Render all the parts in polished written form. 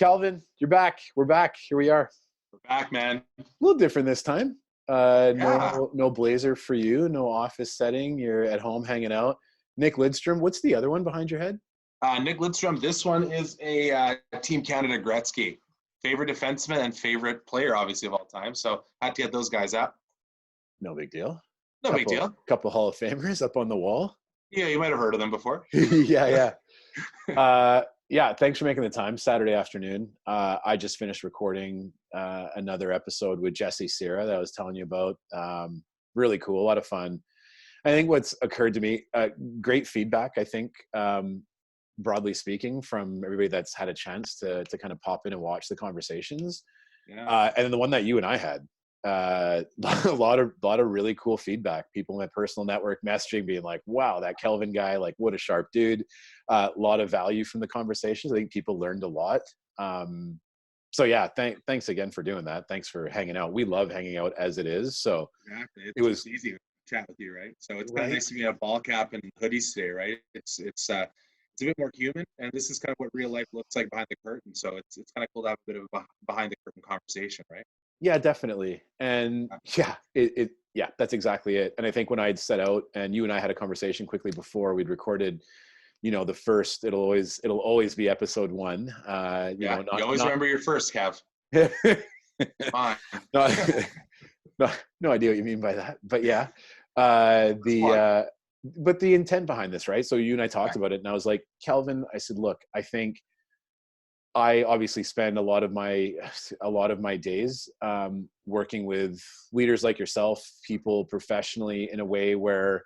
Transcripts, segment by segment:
Kelvin, you're back. We're back. Here we are. We're back, man. A little different this time. Yeah. No blazer for you. No office setting. You're at home hanging out. Nick Lidstrom. What's the other one behind your head? Nick Lidstrom, this one is a Team Canada Gretzky. Favorite defenseman and favorite player, obviously, of all time. So had to get those guys up. No big deal. No big deal. Couple Hall of Famers up on the wall. Yeah, you might have heard of them before. Yeah. Yeah, thanks for making the time. Saturday afternoon. I just finished recording another episode with Jesse Sierra that I was telling you about. Really cool, a lot of fun. I think what's occurred to me, great feedback, I think, broadly speaking, from everybody that's had a chance to kind of pop in and watch the conversations. Yeah. And then the one that you and I had, a lot of really cool feedback. People in my personal network messaging, being like, wow, that Kelvin guy, like, what a sharp dude. A lot of value from the conversations. I think people learned a lot. So yeah, thanks again for doing that. Thanks for hanging out. We love hanging out as it is. So exactly. It was easy to chat with you, right? So it's right? kind of nice to be a ball cap and hoodies today, right? It's a bit more human, and this is kind of what real life looks like behind the curtain. So it's kind of cool to have a bit of a behind the curtain conversation, right? Yeah, definitely. And yeah, that's exactly it. And I think when I had set out, and you and I had a conversation quickly before we'd recorded, the first, it'll always be episode 1. You always remember your first, Kev. Fine. No idea what you mean by that, but yeah, but the intent behind this, right? So you and I talked about it, and I was like, Kelvin, I said, look, I think I obviously spend a lot of my days working with leaders like yourself, people professionally, in a way where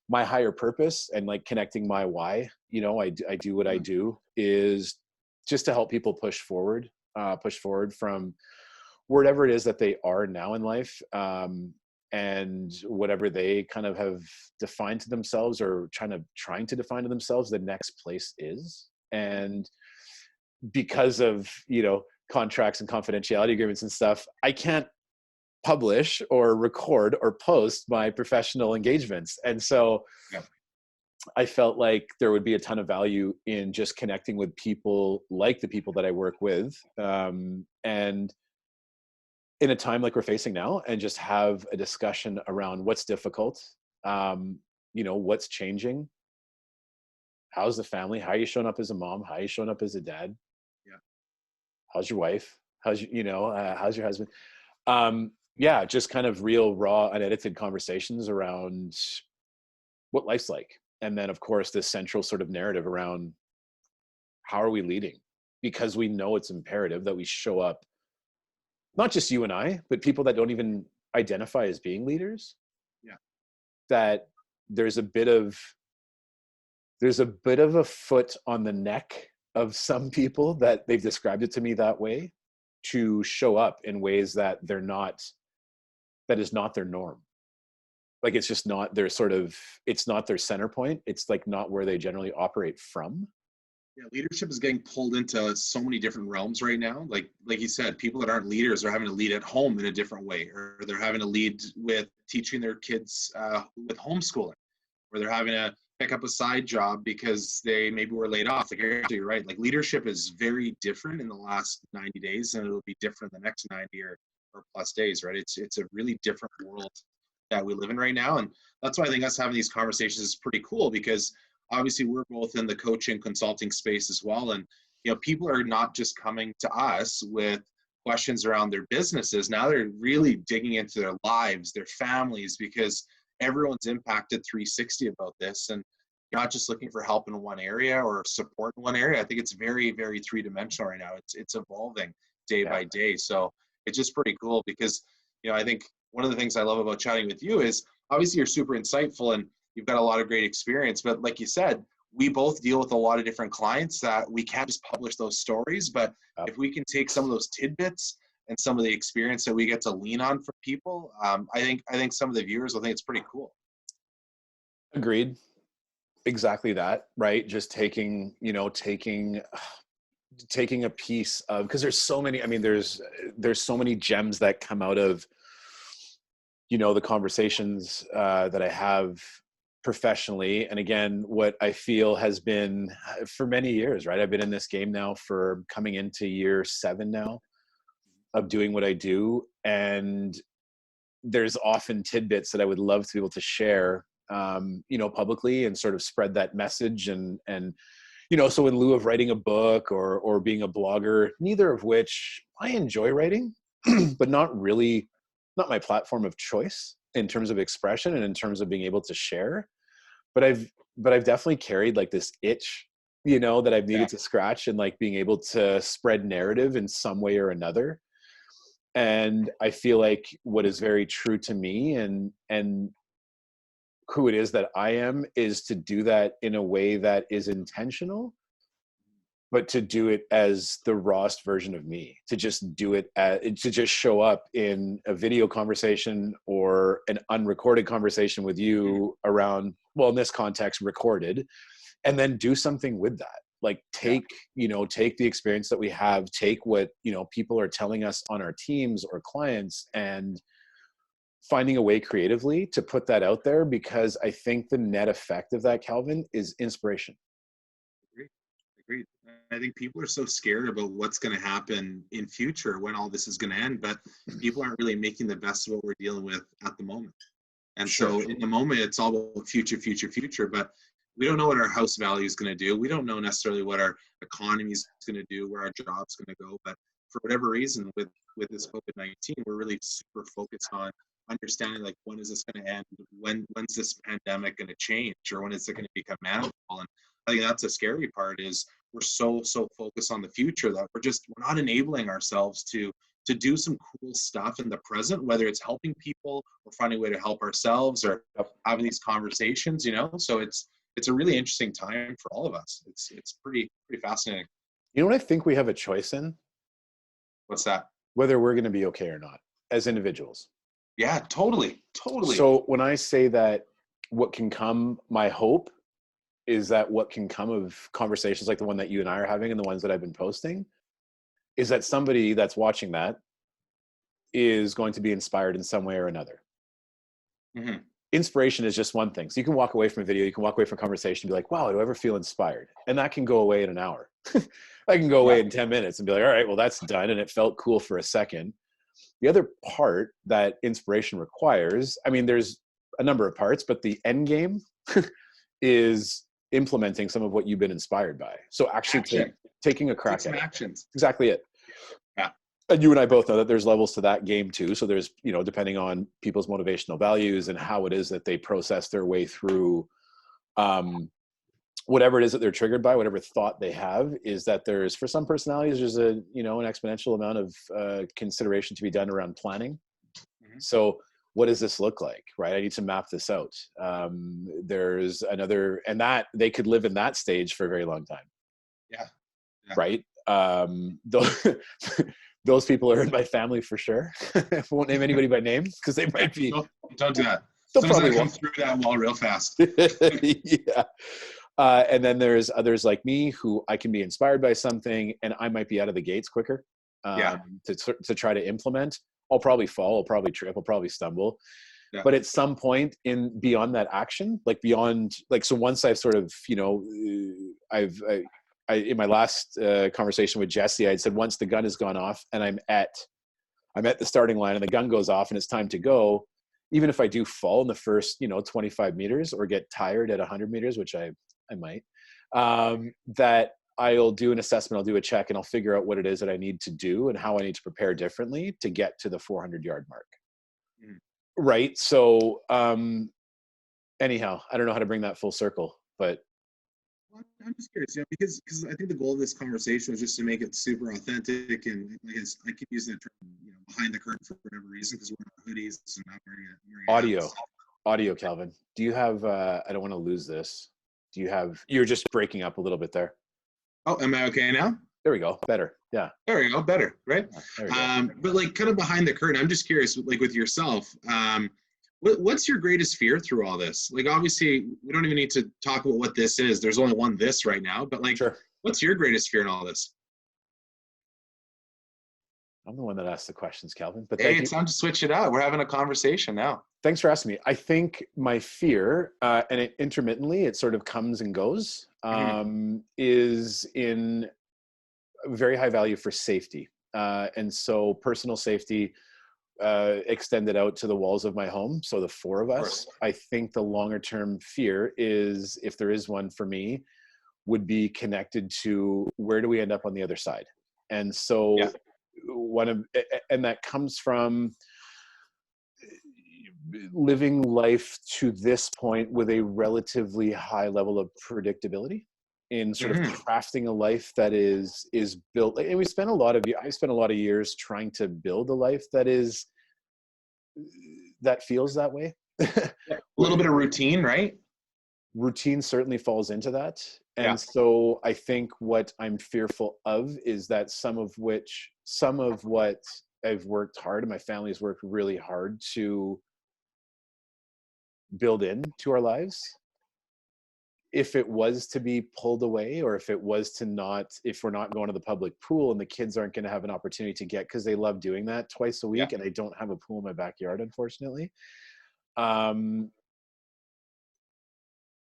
my higher purpose and like connecting my why, I do what I do is just to help people push forward from whatever it is that they are now in life, and whatever they kind of have defined to themselves or trying to define to themselves the next place is. And because of contracts and confidentiality agreements and stuff, I can't publish or record or post my professional engagements. And so I felt like there would be a ton of value in just connecting with people like the people that I work with, and in a time like we're facing now, and just have a discussion around what's difficult, what's changing, how's the family, how are you showing up as a mom, how are you showing up as a dad, how's your wife, how's your husband. Just kind of real, raw, unedited conversations around what life's like. And then, of course, this central sort of narrative around how are we leading? Because we know it's imperative that we show up, not just you and I, but people that don't even identify as being leaders. Yeah. That there's a bit of a foot on the neck of some people that they've described it to me that way, to show up in ways that that is not their norm. Like, it's just not their it's not their center point. It's like not where they generally operate from. Yeah, leadership is getting pulled into so many different realms right now. Like you said, people that aren't leaders are having to lead at home in a different way, or they're having to lead with teaching their kids with homeschooling, or they're having to pick up a side job because they maybe were laid off. Like, you're right. Like, leadership is very different in the last 90 days, and it'll be different the next 90 or plus days, right? It's a really different world that we live in right now. And that's why I think us having these conversations is pretty cool, because obviously we're both in the coaching consulting space as well. And, people are not just coming to us with questions around their businesses. Now they're really digging into their lives, their families, because everyone's impacted 360 about this. And you're not just looking for help in one area or support in one area. I think it's very, very three-dimensional right now. It's evolving day by day. So it's just pretty cool, because, I think one of the things I love about chatting with you is obviously you're super insightful and you've got a lot of great experience, but like you said, we both deal with a lot of different clients that we can't just publish those stories. But if we can take some of those tidbits and some of the experience that we get to lean on for people, I think some of the viewers will think it's pretty cool. Agreed. Exactly that, right? Just taking a piece of, because there's so many, there's so many gems that come out of, the conversations that I have professionally. And again, what I feel has been for many years, right? I've been in this game now for coming into year 7 now of doing what I do. And there's often tidbits that I would love to be able to share, publicly and sort of spread that message. And, so in lieu of writing a book or being a blogger, neither of which I enjoy writing, but not my platform of choice in terms of expression and in terms of being able to share. But I've definitely carried like this itch, that I've needed to scratch, and like being able to spread narrative in some way or another. And I feel like what is very true to me and who it is that I am is to do that in a way that is intentional, but to do it as the rawest version of me, to just do it to just show up in a video conversation or an unrecorded conversation with you around, well, in this context, recorded, and then do something with that. Like take the experience that we have, take what, people are telling us on our teams or clients, and finding a way creatively to put that out there, because I think the net effect of that, Kelvin, is inspiration. Agreed. I think people are so scared about what's going to happen in future when all this is going to end, but people aren't really making the best of what we're dealing with at the moment. And so in the moment, it's all about future, but we don't know what our house value is going to do. We don't know necessarily what our economy is going to do, where our job's going to go. But for whatever reason, with this COVID-19, we're really super focused on understanding, like, when is this going to end? When's this pandemic going to change, or when is it going to become manageable? And I think that's the scary part, is we're so focused on the future that we're not enabling ourselves to do some cool stuff in the present, whether it's helping people or finding a way to help ourselves or having these conversations, So it's a really interesting time for all of us. It's pretty fascinating. You know what I think we have a choice in? What's that? Whether we're going to be okay or not as individuals. Yeah, totally. So when I say that, what can come, my hope is that what can come of conversations like the one that you and I are having and the ones that I've been posting, is that somebody that's watching that is going to be inspired in some way or another. Mm-hmm. Inspiration is just one thing. So you can walk away from a video, you can walk away from a conversation and be like, wow, do I ever feel inspired? And that can go away in an hour. I can go away in 10 minutes and be like, all right, well, that's done. And it felt cool for a second. The other part that inspiration requires, I mean, there's a number of parts, but the end game is implementing some of what you've been inspired by. So actually taking a crack at actions. Exactly it. Yeah. And you and I both know that there's levels to that game too. So there's, depending on people's motivational values and how it is that they process their way through whatever it is that they're triggered by, whatever thought they have, is that there's, for some personalities, there's an exponential amount of consideration to be done around planning. Mm-hmm. So what does this look like, right? I need to map this out. There's another, and that they could live in that stage for a very long time. Yeah. Right. Those people are in my family for sure. I won't name anybody by name because they might be. Don't do that. They'll probably come through that wall real fast. Yeah. And then there's others like me who I can be inspired by something and I might be out of the gates quicker to try to implement. I'll probably fall, I'll probably trip, I'll probably stumble. Yeah. But at some point beyond that action, so once I've sort of, I in my last conversation with Jesse, I said, once the gun has gone off and I'm at the starting line and the gun goes off and it's time to go, even if I do fall in the first, 25 meters or get tired at 100 meters, which I might, that I'll do an assessment, I'll do a check, and I'll figure out what it is that I need to do and how I need to prepare differently to get to the 400-yard mark. Mm. Right. So anyhow, I don't know how to bring that full circle, but. I'm just curious, because I think the goal of this conversation is just to make it super authentic, and I keep using the term, behind the curtain for whatever reason, because we're in hoodies and not wearing audio, Kelvin. Do you have? I don't want to lose this. Do you have? You're just breaking up a little bit there. Oh, am I okay now? There we go. Better. Yeah. There we go. Better. Right. Yeah, but like kind of behind the curtain, I'm just curious, like with yourself. What's your greatest fear through all this? Like, obviously, we don't even need to talk about what this is. There's only one this right now. But, like, sure. What's your greatest fear in all this? I'm the one that asked the questions, Kelvin. But hey, it's time to switch it up. We're having a conversation now. Thanks for asking me. I think my fear, and it intermittently, it sort of comes and goes, Hmm. is in very high value for safety. And so personal safety extended out to the walls of my home. So the four of Of us, course. I think the longer term fear is, if there is one for me, would be connected to where do we end up on the other side? And Yeah. so and that comes from living life to this point with a relatively high level of predictability in sort of Hmm. crafting a life that is built. And I spent a lot of years trying to build a life that feels that way. Yeah. A little bit of routine, right? Routine certainly falls into that. Yeah. And so I think what I'm fearful of is that some of what I've worked hard and my family has worked really hard to build into our lives, if it was to be pulled away, or if it was to not, if we're not going to the public pool and the kids aren't going to have an opportunity to get, because they love doing that twice a Yeah. week and I don't have a pool in my backyard, unfortunately, um,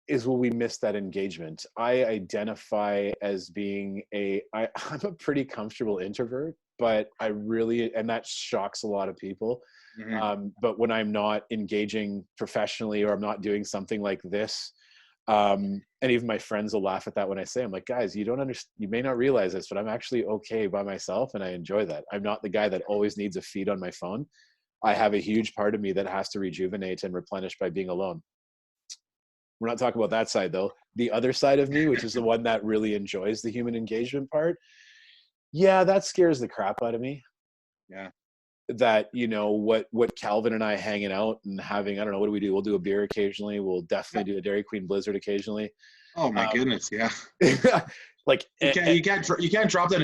is will we miss that engagement? I identify as being I'm a pretty comfortable introvert, but I really, and that shocks a lot of people. Hmm. But when I'm not engaging professionally, or I'm not doing something like this, and even my friends will laugh at that when I say, I'm like, guys, you don't understand, you may not realize this, but I'm actually okay by myself and I enjoy that. I'm not the guy that always needs a feed on my phone. I have a huge part of me that has to rejuvenate and replenish by being alone. We're not talking about that side though. The other side of me, which is the one that really enjoys the human engagement part, yeah, that scares the crap out of me. Yeah. That, what Kelvin and I hanging out and having, I don't know, what do we do? We'll do a beer occasionally. We'll Yeah. definitely do a Dairy Queen Blizzard occasionally. Oh my Um, goodness. Yeah. like, You can't drop that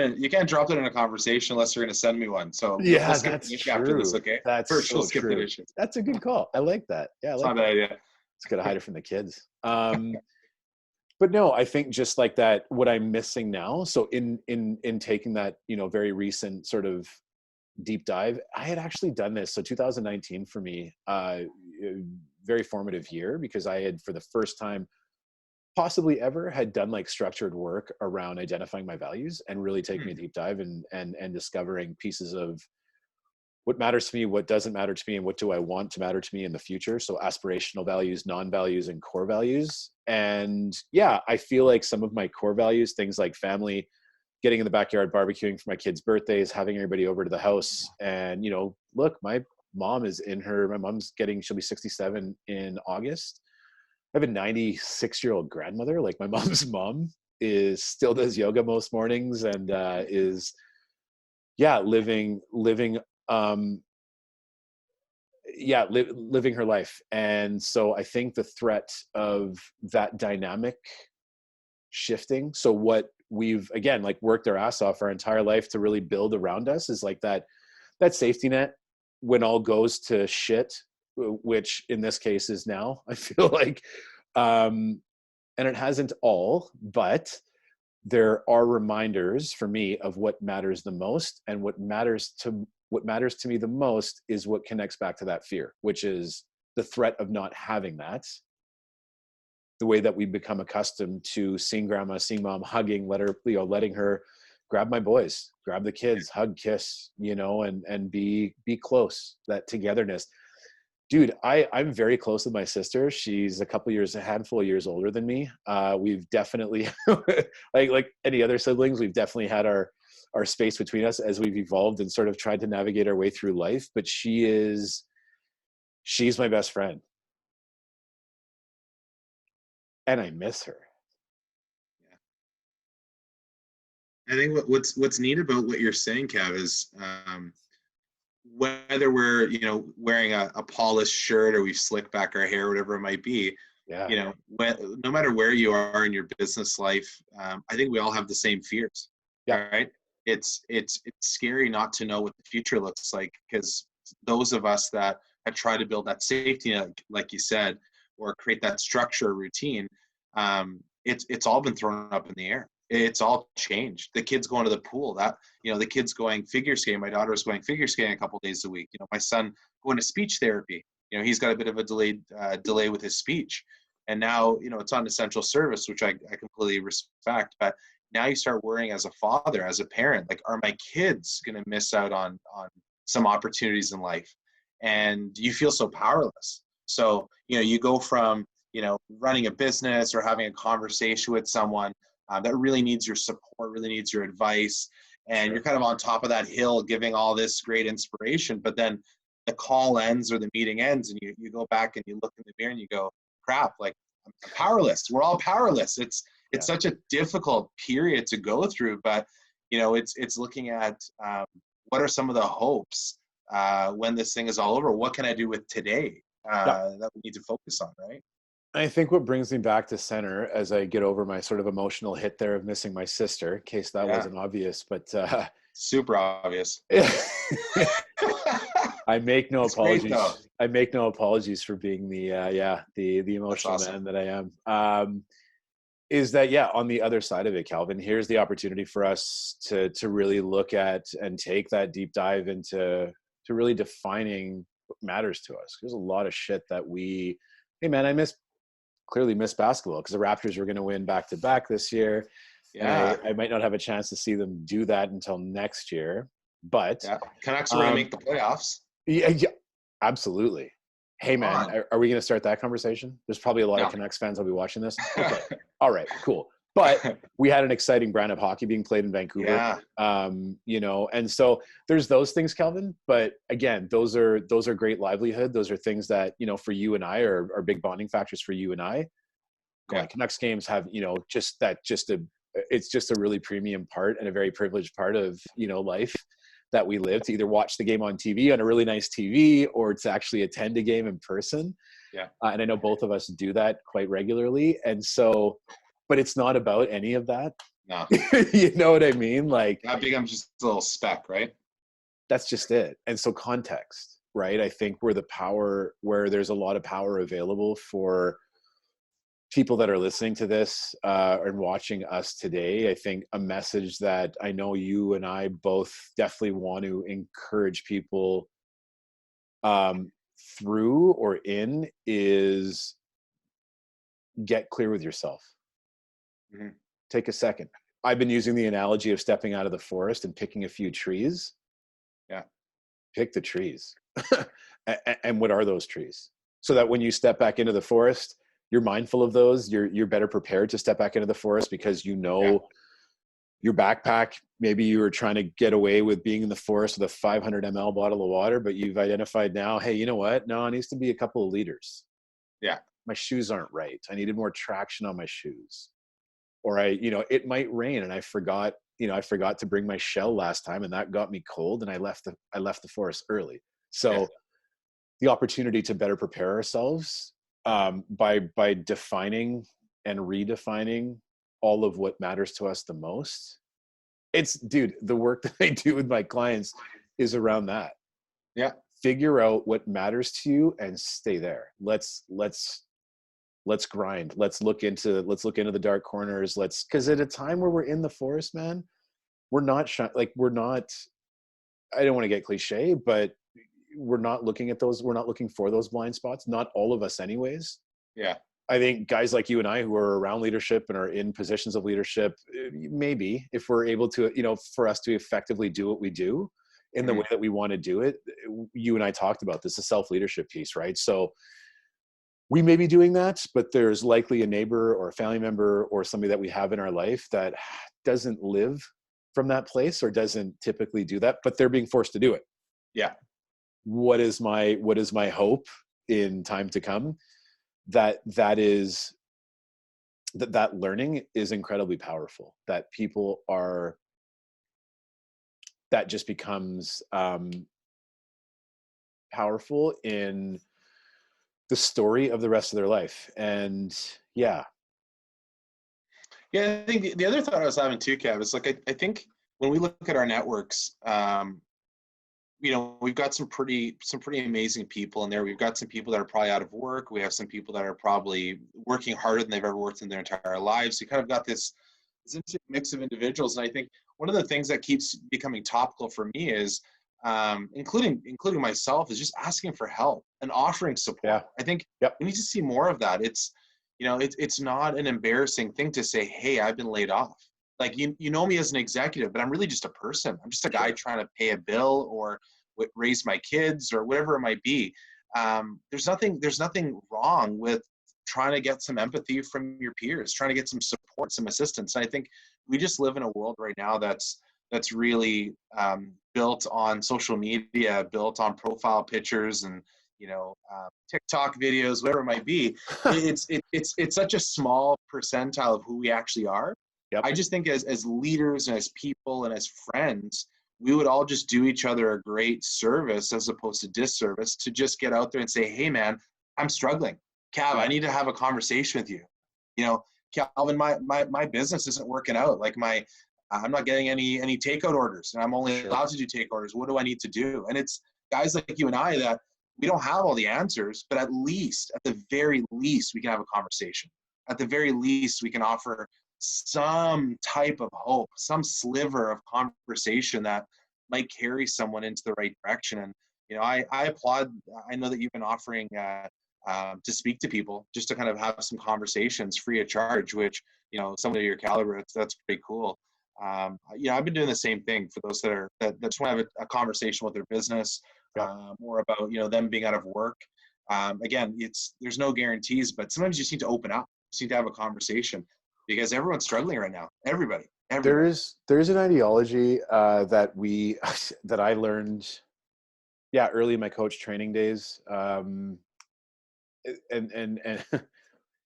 in a conversation unless you're going to send me one. So we'll yeah, skip the that's issue after this, true. okay? That's First, we'll so skip the true. dishes. That's a good call. I like that. Yeah, I It's like not a that. bad idea. It's good to hide it from the kids. But no, I think just like that, what I'm missing now. So in taking that, very recent sort of deep dive, I had actually done this. So 2019 for me, very formative year, because I had, for the first time possibly ever, had done like structured work around identifying my values and really taking a Hmm. deep dive and discovering pieces of what matters to me, what doesn't matter to me, and what do I want to matter to me in the future. So aspirational values, non-values, and core values. And yeah, I feel like some of my core values, things like family, getting in the backyard, barbecuing for my kids' birthdays, having everybody over to the house. And, look, my mom's she'll be 67 in August. I have a 96-year-old grandmother. Like, my mom's mom still does yoga most mornings and is, yeah, um, living her life. And so I think the threat of that dynamic shifting. So what we've, again, like, worked our ass off our entire life to really build around us is like that safety net when all goes to shit, which in this case is now, I feel like, and it hasn't all, but there are reminders for me of what matters the most. And what matters to me the most is what connects back to that fear, which is the threat of not having that, the way that we become accustomed to seeing grandma, seeing mom, hugging, letting her grab my boys, grab the kids, hug, kiss, and be close, that togetherness. Dude, I'm very close with my sister. She's a handful of years older than me. We've definitely, like any other siblings, we've definitely had our space between us as we've evolved and sort of tried to navigate our way through life. But she's my best friend, and I miss her. I think what's neat about what you're saying, Cav, is whether we're wearing a polished shirt or we've slicked back our hair, whatever it might be, Yeah, no matter where you are in your business life, I think we all have the same fears, yeah, right? It's scary not to know what the future looks like, because those of us that have tried to build that safety net, like you said, or create that structure or routine, it's all been thrown up in the air. It's all changed. The kids going to the pool, the kids going figure skating. My daughter's going figure skating a couple days a week. My son going to speech therapy. he's got a bit of a delay with his speech. And now, it's on essential service, which I completely respect. But now you start worrying as a father, as a parent, like, are my kids going to miss out on some opportunities in life? And you feel so powerless. So, you go from, running a business or having a conversation with someone that really needs your support, really needs your advice. And you're kind of on top of that hill giving all this great inspiration. But then the call ends or the meeting ends, and you go back and you look in the mirror and you go, crap, like, I'm powerless. We're all powerless. It's such a difficult period to go through, but it's looking at what are some of the hopes when this thing is all over. What can I do with today that we need to focus on, right? I think what brings me back to center as I get over my sort of emotional hit there of missing my sister, in case that wasn't obvious, but super obvious. I make no apologies. Great, I make no apologies for being the emotional man that I am. Is that, on the other side of it, Kelvin, here's the opportunity for us to really look at and take that deep dive into really defining what matters to us. There's a lot of shit that hey man, I clearly miss basketball because the Raptors were going to win back-to-back this year. Yeah. I might not have a chance to see them do that until next year, but Canucks are going to make the playoffs. Yeah, absolutely. Hey man, are we going to start that conversation? There's probably a lot of Canucks fans that'll be watching this. Okay. All right, cool. But we had an exciting brand of hockey being played in Vancouver. And so there's those things, Kelvin. But again, those are great livelihood. Those are things that, for you and I are big bonding factors for you and I. Canucks games have, it's just a really premium part and a very privileged part of, life that we live, to either watch the game on TV on a really nice TV or to actually attend a game in person. And I know both of us do that quite regularly. And so, but it's not about any of that. No. You know what I mean? Like, that becomes just a little speck, right? That's just it. And so context, right? I think where there's a lot of power available for people that are listening to this and watching us today. I think a message that I know you and I both definitely want to encourage people through or in is get clear with yourself. Mm-hmm. Take a second. I've been using the analogy of stepping out of the forest and picking a few trees. Pick the trees. And what are those trees? So that when you step back into the forest, you're mindful of those. You're better prepared to step back into the forest because your backpack, maybe you were trying to get away with being in the forest with a 500 ml bottle of water, but you've identified now, hey, you know what? No, it needs to be a couple of liters. My shoes aren't right. I needed more traction on my shoes. Or it might rain and I forgot to bring my shell last time and that got me cold and I left the forest early. So the opportunity to better prepare ourselves by defining and redefining all of what matters to us the most. The work that I do with my clients is around that. Figure out what matters to you and stay there. Let's grind. Let's look into the dark corners. Because at a time where we're in the forest, man, we're not I don't want to get cliche, but we're not looking at those. We're not looking for those blind spots. Not all of us anyways. I think guys like you and I who are around leadership and are in positions of leadership, maybe if we're able to, for us to effectively do what we do in the way that we want to do it, you and I talked about this, a self-leadership piece, right? So we may be doing that, but there's likely a neighbor or a family member or somebody that we have in our life that doesn't live from that place or doesn't typically do that, but they're being forced to do it. What is my hope in time to come? That learning is incredibly powerful. That just becomes powerful in the story of the rest of their life. And I think the other thought I was having too, Kev, is like I think when we look at our networks, we've got some pretty amazing people in there. We've got some people that are probably out of work. We have some people that are probably working harder than they've ever worked in their entire lives. You kind of got this mix of individuals. And I think one of the things that keeps becoming topical for me is including myself, is just asking for help and offering support. Yeah. I think Yep. we need to see more of that. It's not an embarrassing thing to say, hey, I've been laid off. Like, you know me as an executive, but I'm really just a person. I'm just a guy trying to pay a bill or raise my kids or whatever it might be. There's nothing wrong with trying to get some empathy from your peers, trying to get some support, some assistance. And I think we just live in a world right now that's really built on social media, built on profile pictures and TikTok videos, whatever it might be. It's such a small percentile of who we actually are. Yep. I just think as leaders and as people and as friends, we would all just do each other a great service as opposed to disservice to just get out there and say, hey man, I'm struggling. Cav, I need to have a conversation with you. Kelvin, my business isn't working out. Like I'm not getting any takeout orders, and I'm only allowed to do take orders. What do I need to do? And it's guys like you and I that we don't have all the answers, but at the very least, we can have a conversation. At the very least, we can offer some type of hope, some sliver of conversation that might carry someone into the right direction. And, I applaud, I know that you've been offering to speak to people just to kind of have some conversations free of charge, which, somebody of your caliber, that's pretty cool. I've been doing the same thing for those that just want to have a conversation with their business, more about, them being out of work. Again, there's no guarantees, but sometimes you just need to open up, you just need to have a conversation because everyone's struggling right now. Everybody. There's an ideology that I learned, early in my coach training days. And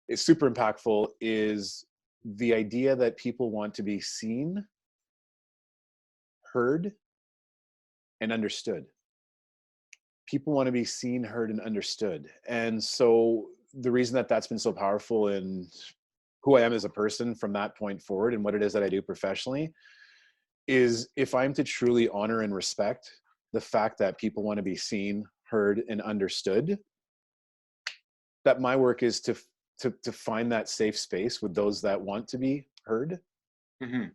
it's super impactful, is the idea that people want to be seen, heard, and understood. People want to be seen, heard, and understood. And so the reason that that's been so powerful in who I am as a person from that point forward and what it is that I do professionally is, if I'm to truly honor and respect the fact that people want to be seen, heard, and understood, that my work is to find that safe space with those that want to be heard, and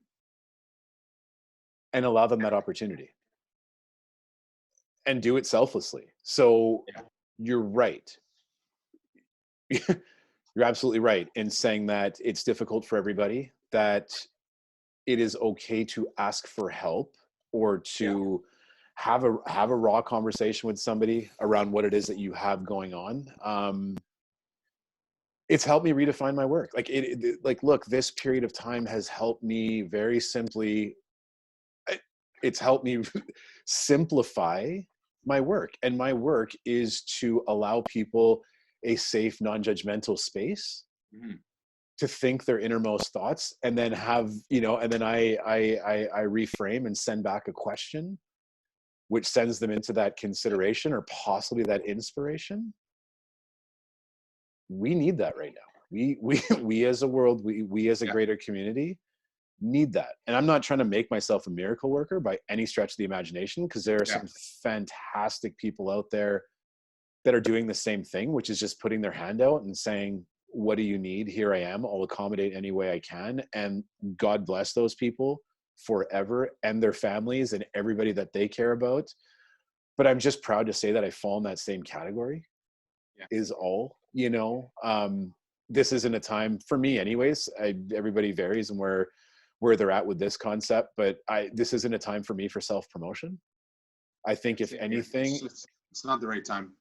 allow them that opportunity and do it selflessly. So you're right. You're absolutely right in saying that it's difficult for everybody, that it is okay to ask for help or to have a raw conversation with somebody around what it is that you have going on. It's helped me redefine my work. Look, this period of time has helped me very simply. It's helped me simplify my work, and my work is to allow people a safe, non-judgmental space to think their innermost thoughts, and then have, and then I reframe and send back a question, which sends them into that consideration or possibly that inspiration. We need that right now. We as a world, we as a greater community need that. And I'm not trying to make myself a miracle worker by any stretch of the imagination, because there are some fantastic people out there that are doing the same thing, which is just putting their hand out and saying, what do you need? Here I am. I'll accommodate any way I can. And God bless those people forever, and their families and everybody that they care about. But I'm just proud to say that I fall in that same category is all, this isn't a time for me anyways. Everybody varies and where they're at with this concept, but this isn't a time for me for self-promotion. I think if anything, it's not the right time.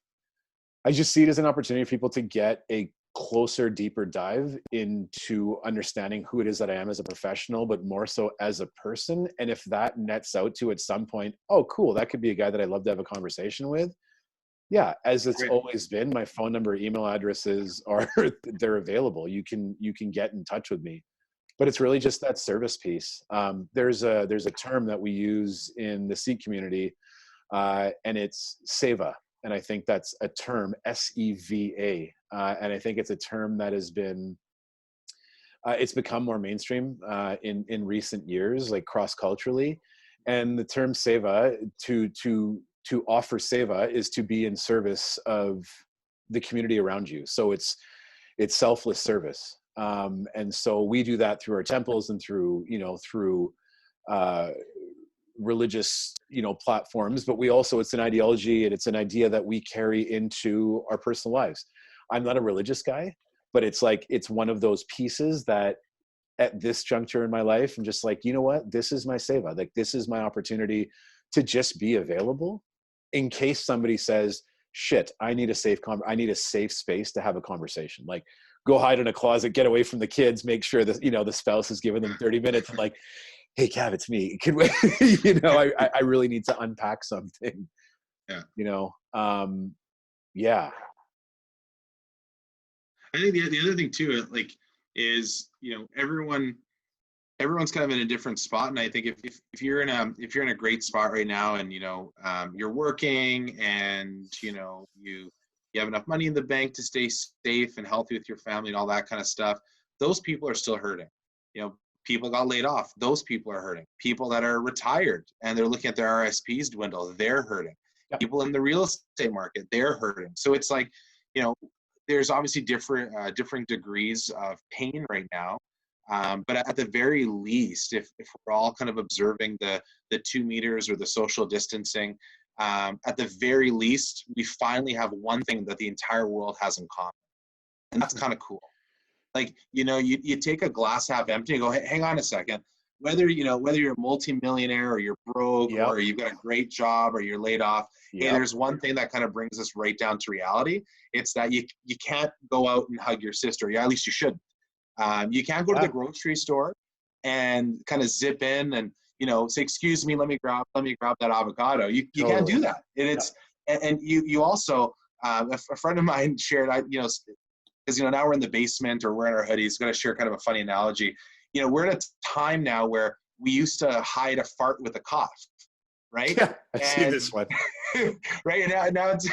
I just see it as an opportunity for people to get a closer, deeper dive into understanding who it is that I am as a professional, but more so as a person. And if that nets out to at some point, oh, cool, that could be a guy that I'd love to have a conversation with. Yeah, as it's always been, my phone number, email addresses they're available. You can get in touch with me. But it's really just that service piece. There's a term that we use in the Sikh community, and it's seva. And I think that's a term, SEVA. And I think it's a term that has been, it's become more mainstream in recent years, like cross-culturally. And the term seva, to offer seva, is to be in service of the community around you. So it's selfless service. And so we do that through our temples and through religious, platforms, but it's an ideology and it's an idea that we carry into our personal lives. I'm not a religious guy, but it's like, it's one of those pieces that at this juncture in my life, I'm just like, you know what, this is my seva. Like, this is my opportunity to just be available in case somebody says, shit, I need a safe space to have a conversation. Like, go hide in a closet, get away from the kids, make sure that, the spouse has given them 30 minutes. And like, hey, Cav, it's me. Can we, I really need to unpack something, Yeah. Yeah. I think the other thing too, like, is, everyone's kind of in a different spot. And I think if you're in a great spot right now, and, you're working, and, you have enough money in the bank to stay safe and healthy with your family and all that kind of stuff, those people are still hurting. People got laid off. Those people are hurting. People that are retired and they're looking at their RSPs dwindle, they're hurting. Yep. People in the real estate market, they're hurting. So it's like, there's obviously different degrees of pain right now. But at the very least, if we're all kind of observing the 2 meters or the social distancing, at the very least, we finally have one thing that the entire world has in common. And that's kind of cool. Like, you take a glass half empty and go, hey, hang on a second. Whether you're a multimillionaire or you're broke, yep, or you've got a great job or you're laid off, yep, hey, there's one thing that kind of brings us right down to reality. It's that you can't go out and hug your sister. Yeah, at least you shouldn't. You can't go to the grocery store and kind of zip in and, say, excuse me, let me grab that avocado. You totally can't do that. And it's, and you also, a friend of mine shared, because, now we're in the basement or we're in our hoodies, going to share kind of a funny analogy. We're at a time now where we used to hide a fart with a cough, right? Yeah, I've seen this one. Right, and now it's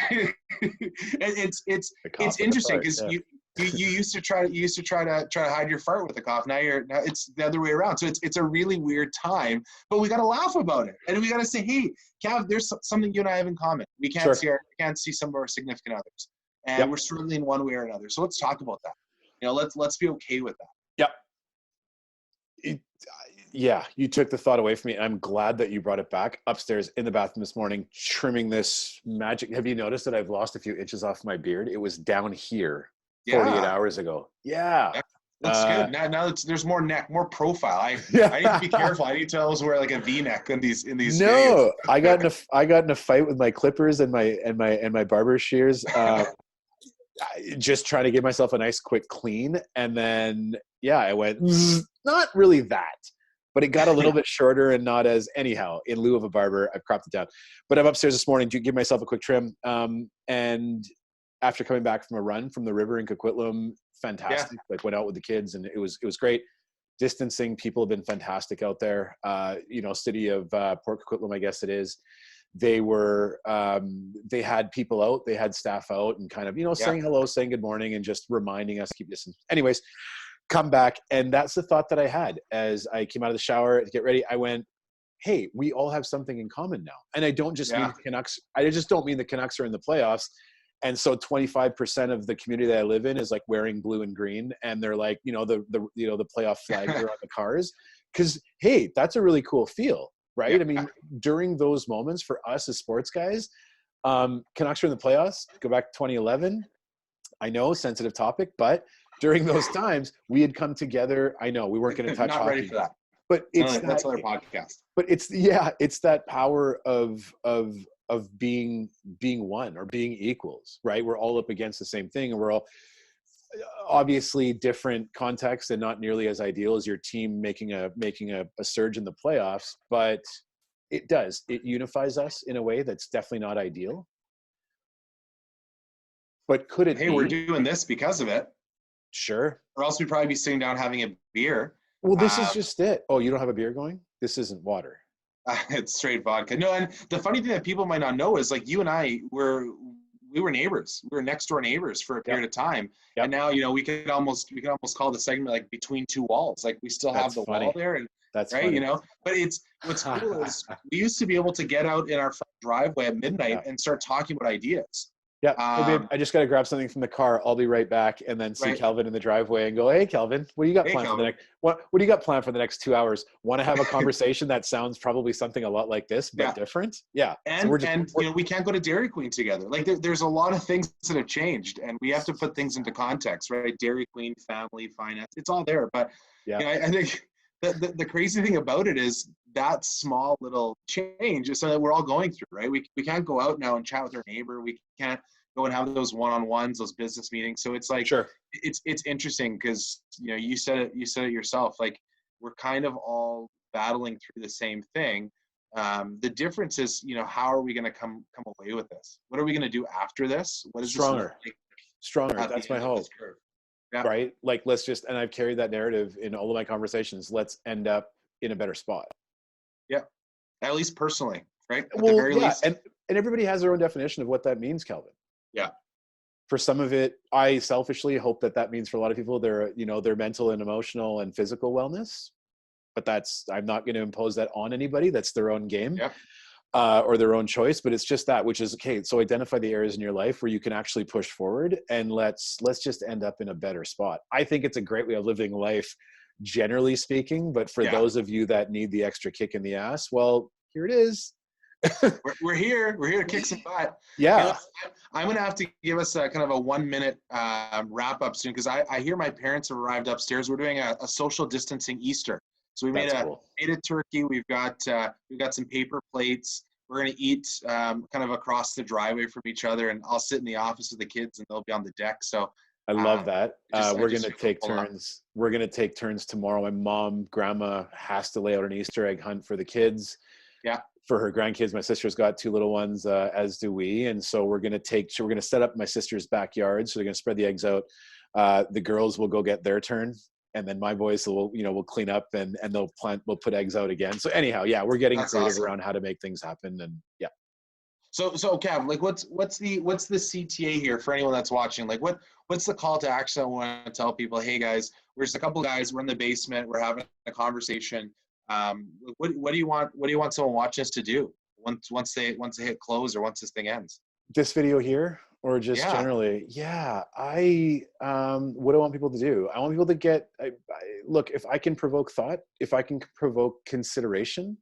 interesting because you used to try to hide your fart with a cough. Now it's the other way around. So it's a really weird time, but we got to laugh about it, and we got to say, hey, Cav, there's something you and I have in common. We can't see some of our significant others, and we're struggling one way or another. So let's talk about that. Let's be okay with that. Yep. You took the thought away from me. I'm glad that you brought it back. Upstairs in the bathroom this morning, trimming this magic. Have you noticed that I've lost a few inches off my beard? It was down here 48 hours ago. Yeah. Looks good. Now there's more neck, more profile. I need to be careful. I need to always wear like a V-neck in these No, I got in a fight with my clippers and my barber shears. Just trying to give myself a nice quick clean, and then I went not really that, but it got a little bit shorter and not as, anyhow, in lieu of a barber, I've cropped it down. But I'm upstairs this morning to give myself a quick trim, and after coming back from a run from the river in Coquitlam, fantastic. Like, went out with the kids and it was great. Distancing, people have been fantastic out there. City of Port Coquitlam, I guess it is. They were, they had people out, they had staff out and kind of, saying hello, saying good morning, and just reminding us to keep distance. Anyways, come back. And that's the thought that I had as I came out of the shower to get ready. I went, hey, we all have something in common now. And I don't just mean the Canucks. I just don't mean the Canucks are in the playoffs. And so 25% of the community that I live in is like wearing blue and green. And they're like, the playoff flags are on the cars. Cause hey, that's a really cool feel. Right. I mean, during those moments for us as sports guys, Canucks are in the playoffs, go back to 2011. I know, sensitive topic, but during those times we had come together. I know we weren't going to touch Not hockey, ready for that. But it's that's another podcast. But it's that power of being one or being equals, right? We're all up against the same thing, and we're all obviously different contexts and not nearly as ideal as your team making a surge in the playoffs, but it unifies us in a way that's definitely not ideal. But could it be? We're doing this because of it. Sure. Or else we'd probably be sitting down having a beer. Well, this is just it. Oh, you don't have a beer going? This isn't water. It's straight vodka. No, and the funny thing that people might not know is, like, you and I we were neighbors. We were next door neighbors for a period of time. Yep. And now, we could almost call the segment like Between Two Walls. Like, we still have the wall there, and that's right, funny. But what's cool is we used to be able to get out in our front driveway at midnight and start talking about ideas. Yeah. Hey, babe, I just got to grab something from the car. I'll be right back. And then see Right. Kelvin in the driveway and go, hey, Kelvin, what do you got Hey, planned for the Kelvin. next, what do you got planned for the next 2 hours? Want to have a conversation that sounds probably something a lot like this, but Yeah. different? Yeah. So And you know, we can't go to Dairy Queen together. Like there's a lot of things that have changed, and we have to put things into context, right? Dairy Queen, family, finance, it's all there. But yeah. you know, I think the crazy thing about it is that small little change is something that we're all going through, right? We can't go out now and chat with our neighbor. We can't go and have those one-on-ones, those business meetings. So it's like Sure. it's interesting because you know you said it yourself. Like we're kind of all battling through the same thing. The difference is, you know, how are we going to come away with this? What are we going to do after this? What is Stronger. this Stronger. at the That's my end of hope. this curve? Yeah. Right? Like, let's just, and I've carried that narrative in all of my conversations. Let's end up in a better spot. Yeah. At least personally, right? At the Well, very yeah. least. And everybody has their own definition of what that means, Kelvin. Yeah. For some of it, I selfishly hope that means for a lot of people, their mental and emotional and physical wellness. But I'm not going to impose that on anybody. That's their own game. Yeah. Or their own choice, but it's just that, which is okay. So identify the areas in your life where you can actually push forward, and let's just end up in a better spot. I think it's a great way of living life, generally speaking. But for those of you that need the extra kick in the ass, well, here it is. we're here to kick some butt. Yeah. Hey, I'm going to have to give us a kind of a 1 minute wrap up soon, because I hear my parents have arrived upstairs. We're doing a social distancing Easter. So we made a turkey. We've got some paper plates. We're going to eat kind of across the driveway from each other, and I'll sit in the office with the kids, and they'll be on the deck. So I love that. We're going to take turns. turns. We're going to take turns tomorrow. My mom, grandma has to lay out an Easter egg hunt for the kids. Yeah. For her grandkids. My sister's got 2 little ones, as do we. And so we're going to set up my sister's backyard. So they're going to spread the eggs out. The girls will go get their turn. And then my boys will clean up and we'll put eggs out again. So anyhow, yeah, we're getting creative around how to make things happen. And yeah. So Kev, like what's the CTA here for anyone that's watching? Like what's the call to action? I want to tell people, hey guys, we're just a couple of guys, we're in the basement, we're having a conversation. What do you want someone watching us to do once they hit close, or once this thing ends? This video here, or just generally? Yeah, what do I want people to do? I want people to look, if I can provoke thought, if I can provoke consideration,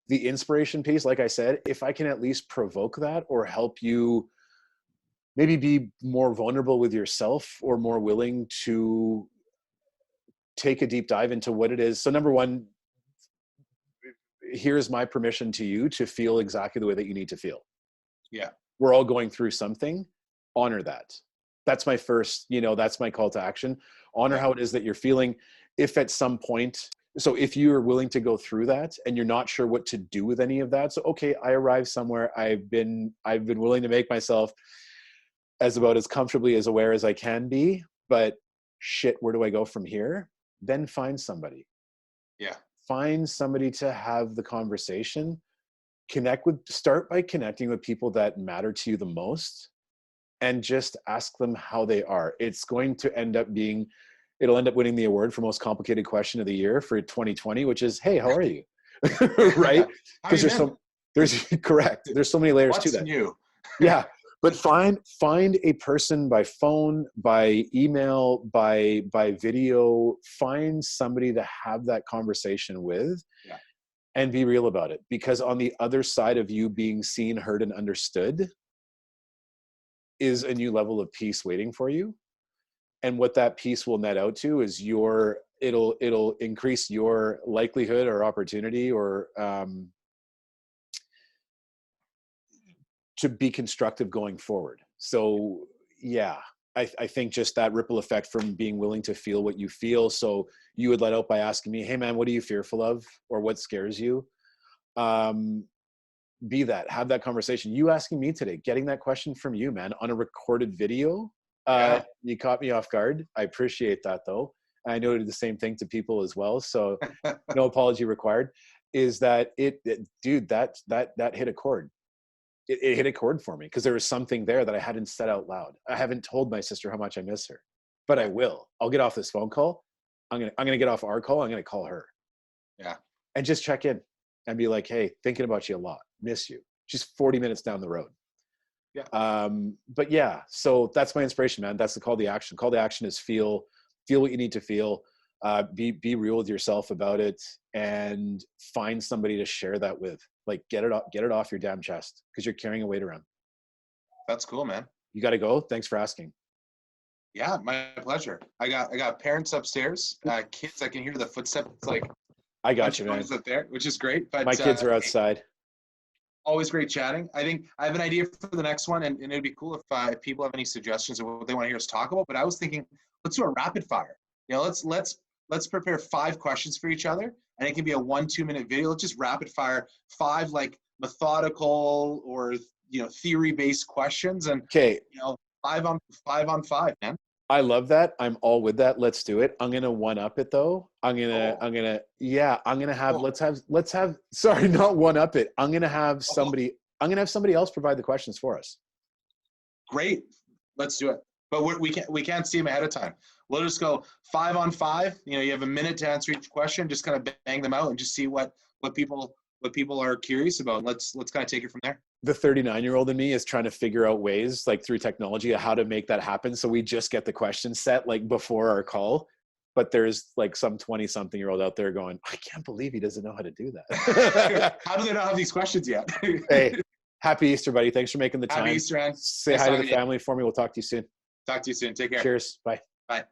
the inspiration piece, like I said, if I can at least provoke that or help you maybe be more vulnerable with yourself or more willing to take a deep dive into what it is. So number one, here's my permission to you to feel exactly the way that you need to feel. Yeah. We're all going through something. Honor that. That's my first, that's my call to action. Honor how it is that you're feeling. If at some point, so if you're willing to go through that and you're not sure what to do with any of that, so okay, I arrived somewhere. I've been willing to make myself about as comfortably as aware as I can be, but shit, where do I go from here? Then find somebody. Yeah. Find somebody to have the conversation. Start by connecting with people that matter to you the most, and just ask them how they are. It'll end up winning the award for most complicated question of the year for 2020, which is, hey, how are you? Right? Because there's so many layers to that. What's new? Yeah. But find a person by phone, by email, by video. Find somebody to have that conversation with, and be real about it. Because on the other side of you being seen, heard, and understood is a new level of peace waiting for you. And what that peace will net out to is it'll increase your likelihood or opportunity or to be constructive going forward. So yeah, I think just that ripple effect from being willing to feel what you feel. So you would let out by asking me, hey man, what are you fearful of? Or what scares you? Be that, have that conversation. You asking me today, getting that question from you, man, on a recorded video. You caught me off guard. I appreciate that though. I know I did the same thing to people as well. So no apology required. Is that dude, that hit a chord. It hit a chord for me because there was something there that I hadn't said out loud. I haven't told my sister how much I miss her, but I will. I'll get off this phone call. I'm gonna get off our call. I'm gonna call her. Yeah. And just check in and be like, hey, thinking about you a lot. Miss you. She's 40 minutes down the road. But yeah, so that's my inspiration, man. That's the call to action. Call to action is feel what you need to feel. Be real with yourself about it, and find somebody to share that with. Like, get it off your damn chest, because you're carrying a weight around. That's cool, man. You got to go. Thanks for asking. Yeah, my pleasure. I got parents upstairs, kids. I can hear the footsteps. Like, I got you, man. Up there, which is great. But my kids are outside. Always great chatting. I think I have an idea for the next one, and it'd be cool if people have any suggestions of what they want to hear us talk about. But I was thinking, let's do a rapid fire. You know, let's prepare 5 questions for each other, and it can be a 1-2 minute video. Let's just rapid fire 5 like methodical or theory based questions, and 5 on 5, man. I love that. I'm all with that. Let's do it. I'm gonna one up it though. I'm gonna have. Let's have. Sorry, not one up it. I'm gonna have somebody else provide the questions for us. Great. Let's do it. But we can't see them ahead of time. We'll just go 5 on 5. You have a minute to answer each question. Just kind of bang them out and just see what people are curious about. Let's kind of take it from there. The 39-year-old in me is trying to figure out ways, like through technology, how to make that happen. So we just get the question set like before our call. But there's like some 20-something-year-old out there going, I can't believe he doesn't know how to do that. How do they not have these questions yet? Hey, happy Easter, buddy. Thanks for making the time. Happy Easter, man. Say hi to the family for me. We'll talk to you soon. Talk to you soon. Take care. Cheers. Bye. Bye.